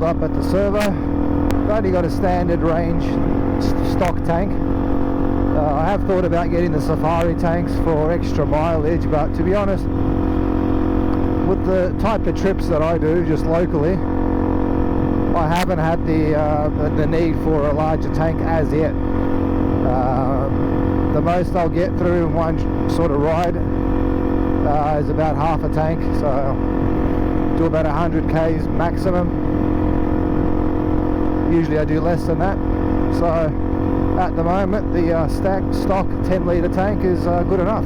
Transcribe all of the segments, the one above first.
up at the servo. I've only got a standard range stock tank. I have thought about getting the safari tanks for extra mileage, but to be honest, with the type of trips that I do just locally, I haven't had the need for a larger tank as yet. The most I'll get through in one sort of ride is about half a tank, so I'll do about 100 k's maximum. Usually I do less than that, so at the moment the stock 10 litre tank is good enough.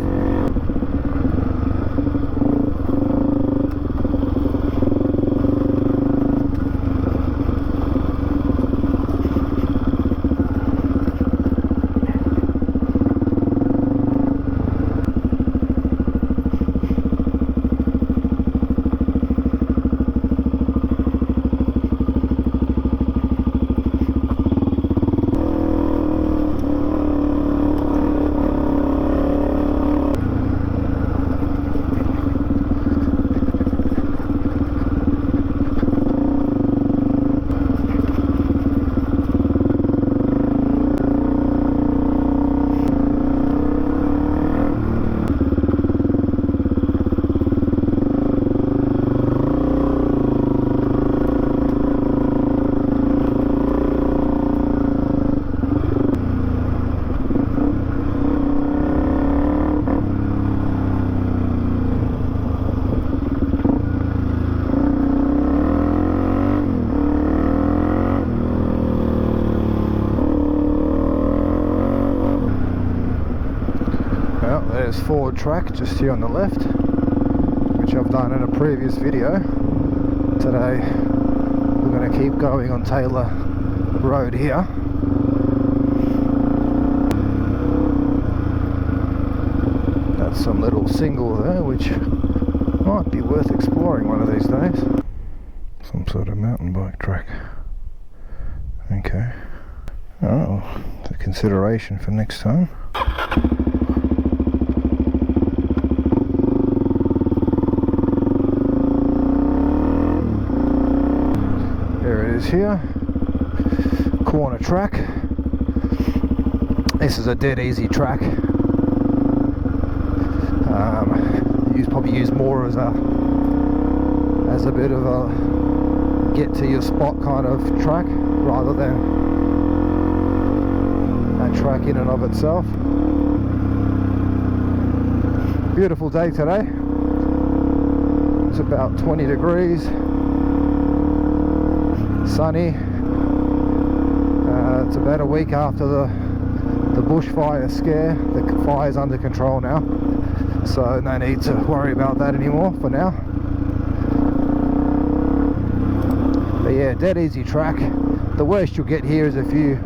There's forward track just here on the left, which I've done in a previous video. Today we're going to keep going on Taylor Road here. That's some little single there, which might be worth exploring one of these days. Some sort of mountain bike track. Okay. Oh, the consideration for next time. Here, corner track. This is a dead easy track. Probably use more as a bit of a get to your spot kind of track rather than a track in and of itself. Beautiful day today. It's about 20 degrees. Sunny. It's about a week after the bushfire scare. The fire's under control now, so no need to worry about that anymore for now. But yeah, dead easy track. The worst you'll get here is if you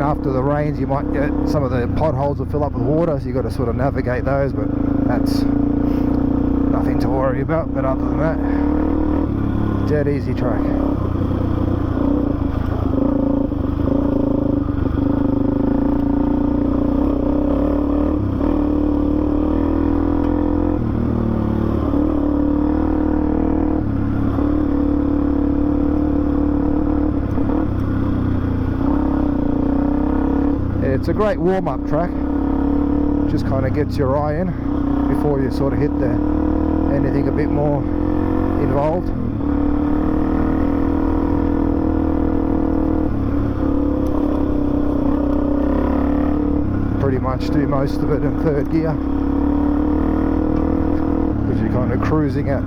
after the rains, you might get some of the potholes will fill up with water, so you've got to sort of navigate those, but that's nothing to worry about. But other than that, dead easy track. It's a great warm-up track. Just kind of gets your eye in before you sort of hit anything a bit more involved. Pretty much do most of it in third gear, because you're kind of cruising at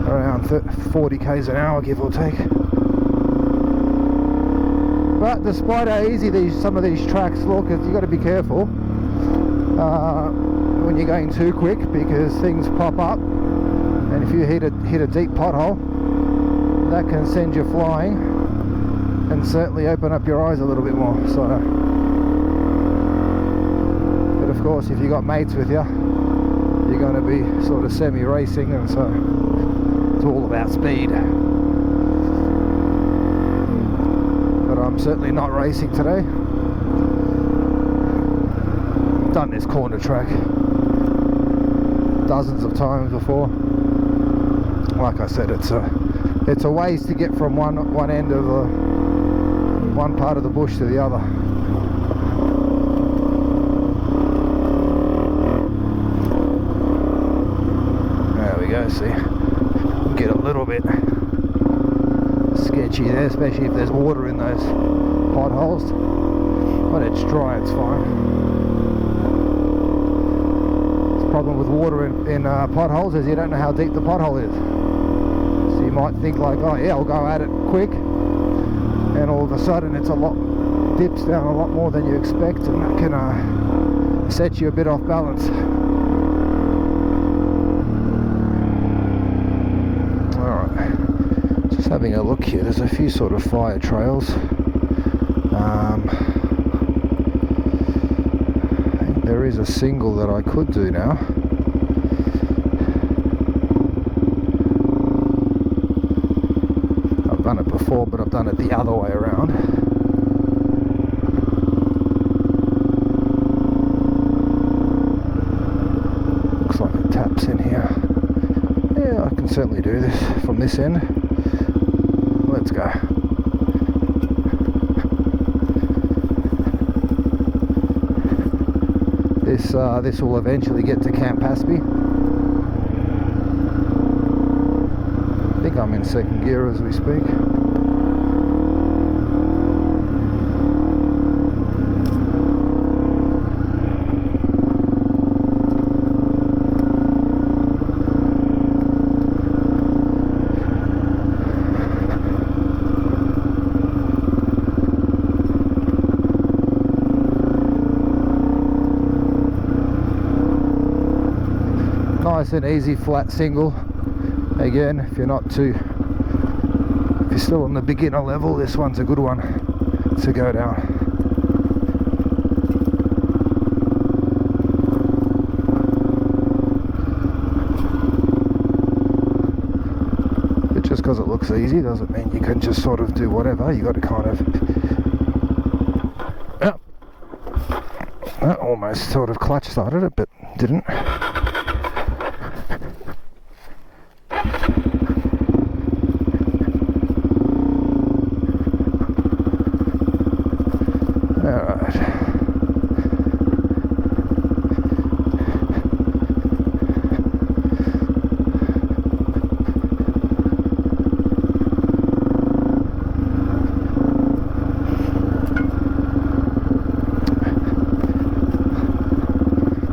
around 40 k's an hour, give or take. But despite how easy some of these tracks look, you've got to be careful when you're going too quick, because things pop up, and if you hit a deep pothole, that can send you flying and certainly open up your eyes a little bit more. So, but of course, if you got mates with you, you're going to be sort of semi-racing, and so it's all about speed. I'm certainly not racing today. Done this corner track dozens of times before. Like I said, it's it's a ways to get from one end of the one part of the bush to the other. There we go, see, get a little bit sketchy there, especially if there's water in those potholes. When it's dry, it's fine. The problem with water in potholes is you don't know how deep the pothole is. So you might think like, oh yeah, I'll go at it quick, and all of a sudden it's dips down a lot more than you expect, and that can set you a bit off balance. Alright, just having a look here, there's a few sort of fire trails. There is a single that I could do now. I've done it before, but I've done it the other way around. Looks like it taps in here. Yeah, I can certainly do this from this end. Let's go. This will eventually get to Camp Paspy. I think I'm in second gear as we speak. Nice and easy flat single. Again, if you're still on the beginner level, this one's a good one to go down. But just because it looks easy doesn't mean you can just sort of do whatever. You got to kind of that almost sort of clutch started it, but didn't.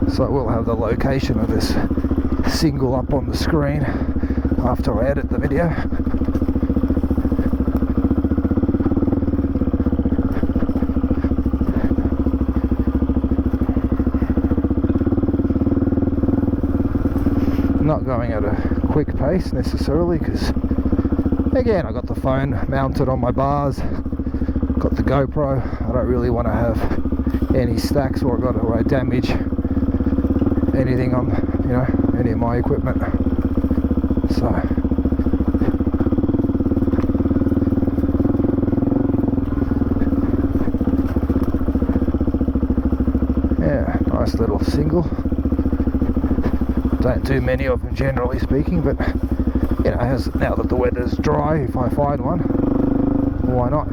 So we'll have the location of this single up on the screen after I edit the video. Not going at a quick pace necessarily, because again, I got the phone mounted on my bars, got the GoPro. I don't really want to have any stacks or got to damage anything on, any of my equipment. So yeah, nice little single. Don't do many of them generally speaking, but now that the weather's dry, if I find one, why not?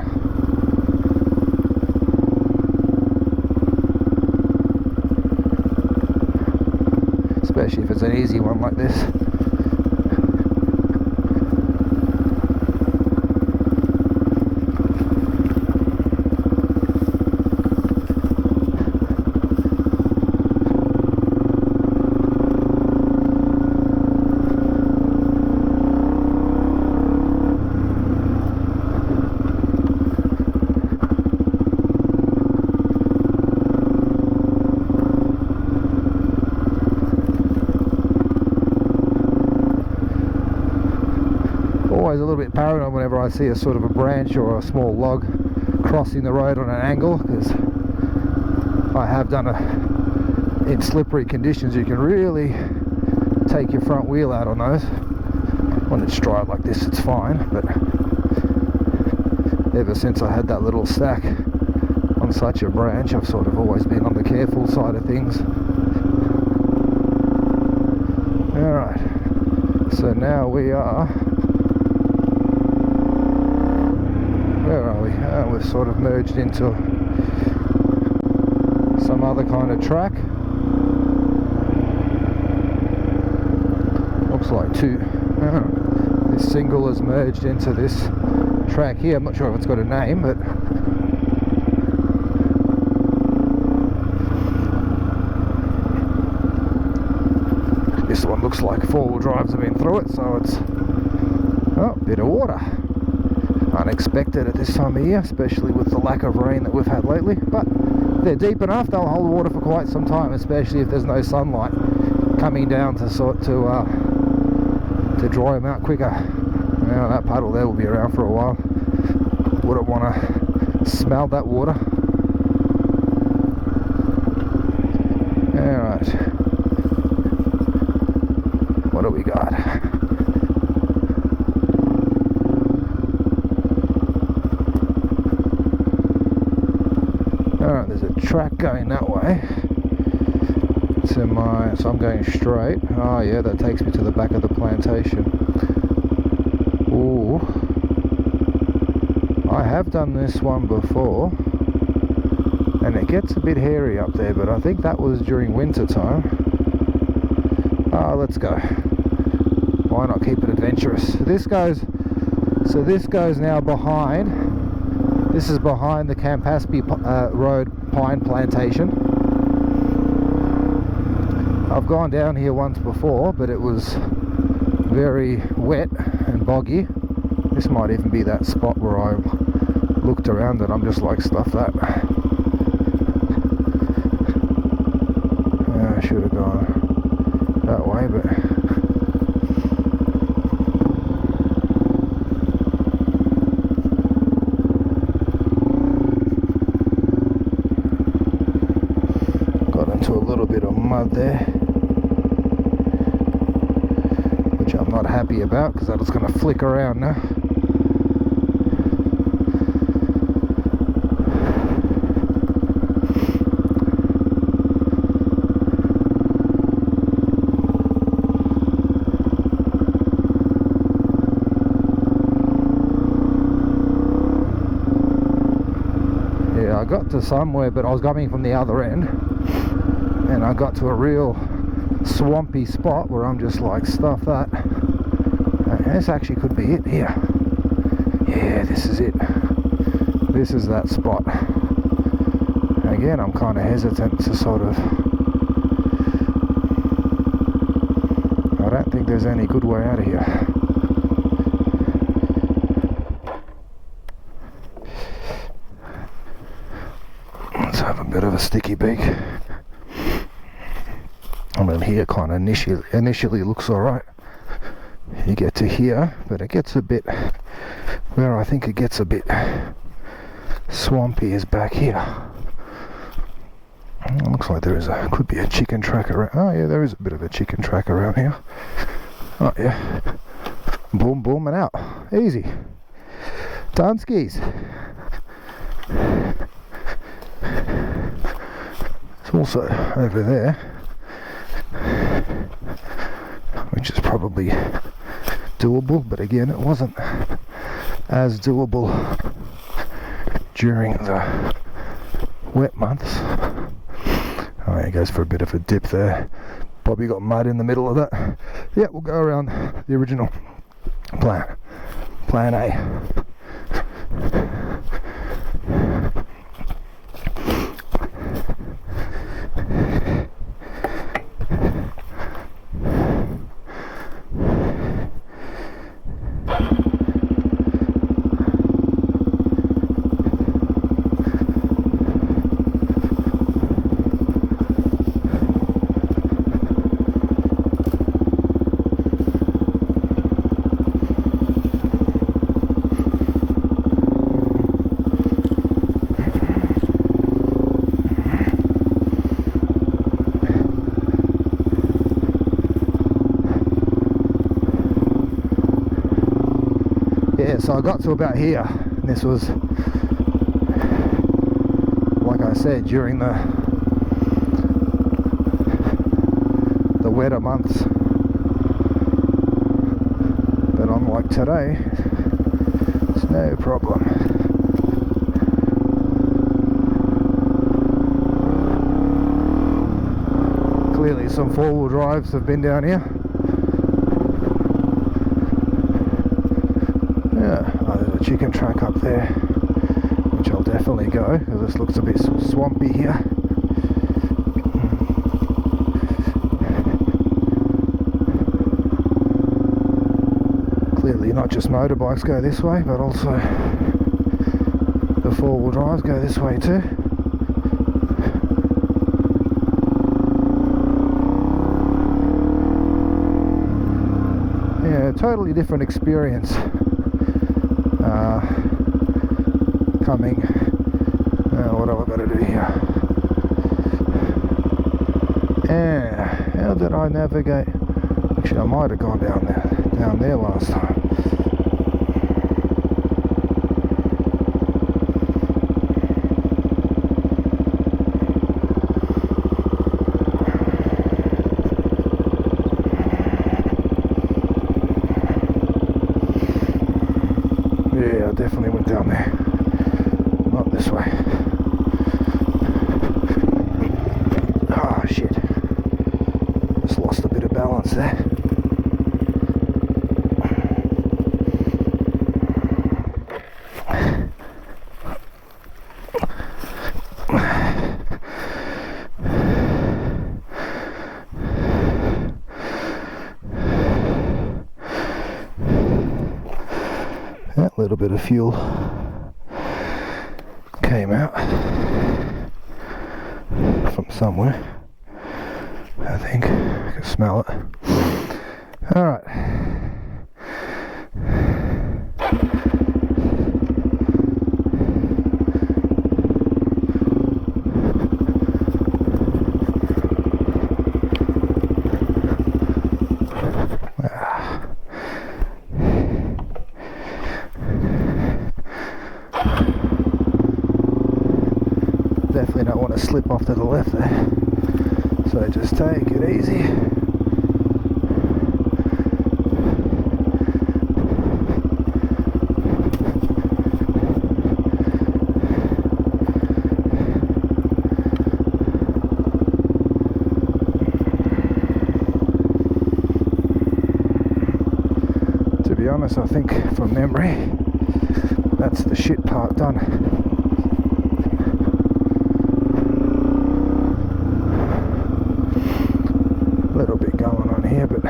Especially if it's an easy one like this. Always a little bit paranoid whenever I see a sort of a branch or a small log crossing the road on an angle, because I have done in slippery conditions you can really take your front wheel out on those. When it's dry like this it's fine, but ever since I had that little stack on such a branch, I've sort of always been on the careful side of things. Alright, so now we are Where are we? We're sort of merged into some other kind of track. Looks like two. This single is merged into this track here. I'm not sure if it's got a name, but this one looks like four-wheel drives have been through it, so it's a bit of water. Unexpected at this time of year, especially with the lack of rain that we've had lately, but they're deep enough, they'll hold water for quite some time, especially if there's no sunlight coming down to dry them out quicker. Now that puddle there will be around for a while. Wouldn't want to smell that water. Alright, what do we got? Alright, there's a track going that way. So I'm going straight. Oh yeah, that takes me to the back of the plantation. Ooh, I have done this one before, and it gets a bit hairy up there, but I think that was during winter time. Let's go. Why not keep it adventurous? This goes now behind. This is behind the Campaspe Road Pine Plantation. I've gone down here once before, but it was very wet and boggy. This might even be that spot where I looked around and I'm just like, stuff that. I should have gone that way, but got into a little bit of mud there, which I'm not happy about because that's going to flick around now. Yeah, I got to somewhere, but I was coming from the other end, and I got to a real swampy spot where I'm just like, stuff that. This actually could be it here. Yeah, this is it. This is that spot. Again, I'm kind of hesitant to sort of... I don't think there's any good way out of here. Let's have a bit of a sticky beak. I mean, here kind of initially looks alright. You get to here, but it gets a bit, where I think it gets a bit swampy is back here. It looks like there is could be a chicken track around. Oh yeah, there is a bit of a chicken track around here. Oh yeah. Boom, boom, and out. Easy. Done skis. It's also over there, which is probably doable, but again, it wasn't as doable during the wet months. Oh, it goes for a bit of a dip there. Probably got mud in the middle of that. Yeah, we'll go around the original plan A. Yeah, so I got to about here, and this was, like I said, during the wetter months. But unlike today, it's no problem. Clearly some four-wheel drives have been down here. Yeah, oh, there's a chicken track up there, which I'll definitely go, because this looks a bit swampy here. Clearly not just motorbikes go this way, but also the four-wheel drives go this way too. Yeah, totally different experience coming. What have I got to do here? How did I navigate? Actually, I might have gone down there last time. Yeah, I definitely went down there. Not this way. Oh shit. Just lost a bit of balance there. That little bit of fuel came out from somewhere. I think I can smell it. All right. Definitely don't want to slip off to the left there, so just take it easy. To be honest, I think from memory that's the shit part done. Little bit going on here, but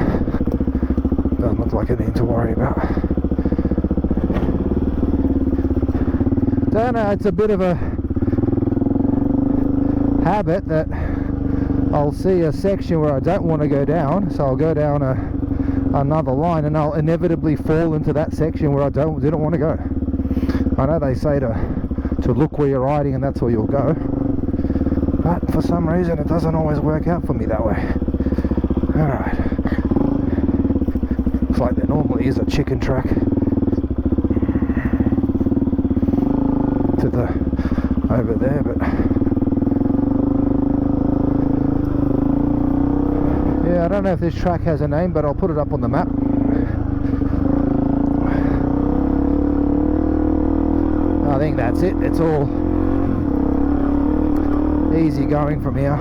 doesn't look like anything to worry about. Don't know, it's a bit of a habit that I'll see a section where I don't want to go down, so I'll go down another line and I'll inevitably fall into that section where I didn't want to go. I know they say to look where you're riding and that's where you'll go, but for some reason it doesn't always work out for me that way. Alright. Looks like there normally is a chicken track to the over there, but yeah, I don't know if this track has a name, but I'll put it up on the map. I think that's it. It's all easy going from here.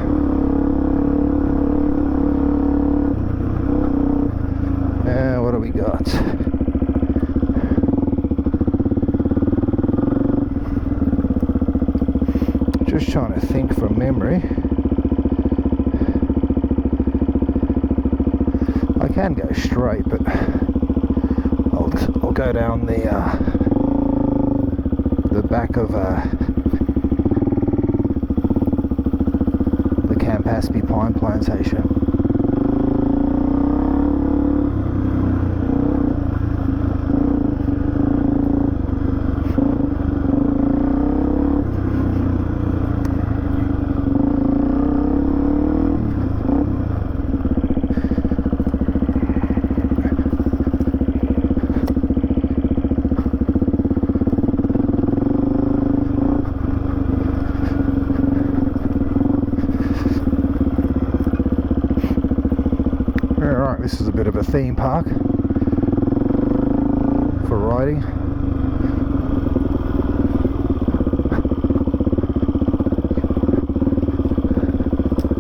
What do we got? Just trying to think from memory. I can go straight, but I'll go down the back of the Campaspe pine plantation. This is a bit of a theme park for riding.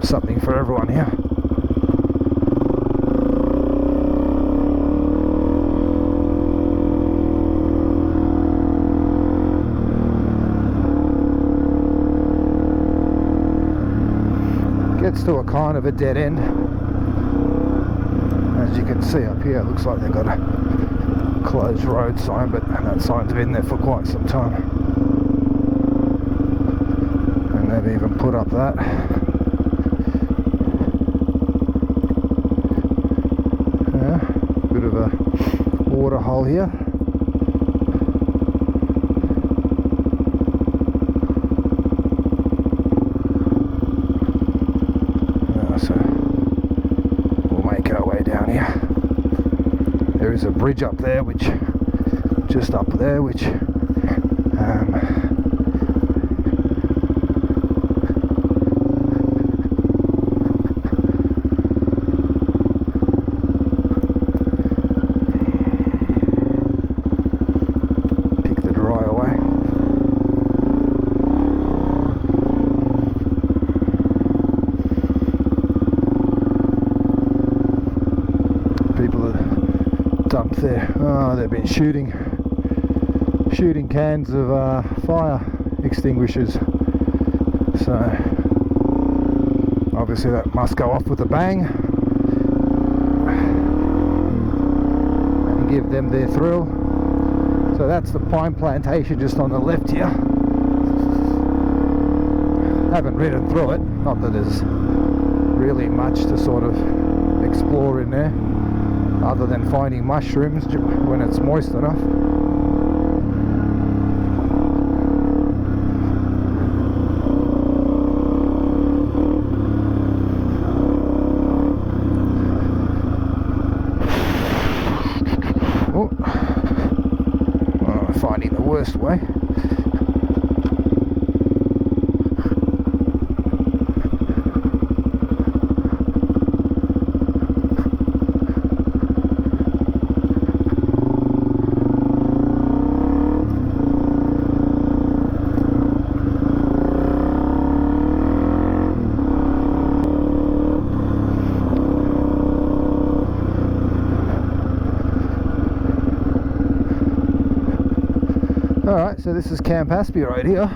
Something for everyone here. Gets to a kind of a dead end. As you can see up here, it looks like they've got a closed road sign, but that sign's been there for quite some time. And they've even put up that. Bit of a water hole here. So we'll make our way down here. There is a bridge up there, which just up there, which there. Oh, they've been shooting cans of fire extinguishers, so obviously that must go off with a bang and give them their thrill. So that's the pine plantation just on the left here. Haven't ridden through it, not that there's really much to sort of explore in there, other than finding mushrooms when it's moist enough. Oh, finding the worst way. Alright, so this is Camp Aspie right here.